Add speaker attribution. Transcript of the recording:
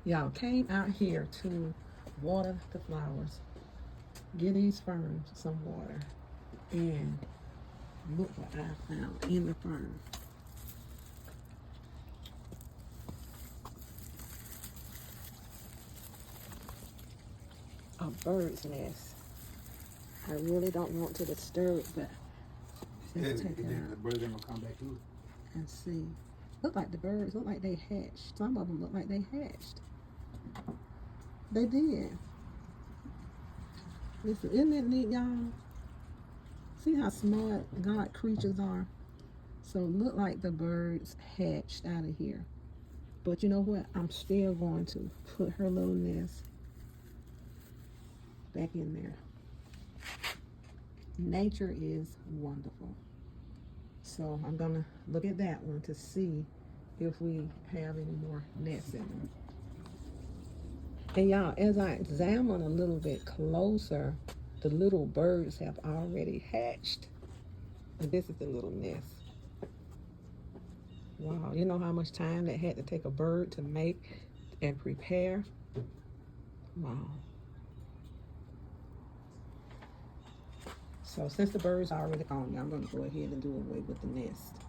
Speaker 1: Y'all came out here to water the flowers, give these ferns some water, and look what I found in the fern. A bird's nest. I really don't want to disturb it, but let's take it out.
Speaker 2: The birds ain't gonna come back to it.
Speaker 1: And see. Look like the birds, look like they hatched. Some of them look like they hatched. They did. Listen, isn't it neat, y'all? See how smart God creatures are? So look like the birds hatched out of here. But you know what? I'm still going to put her little nest back in there. Nature is wonderful. So I'm gonna look at that one to see if we have any more nests in them. And y'all, as I examine a little bit closer, the little birds have already hatched. And this is the little nest. Wow, you know how much time that had to take a bird to make and prepare? Wow. So since the birds are already gone, I'm gonna go ahead and do away with the nest.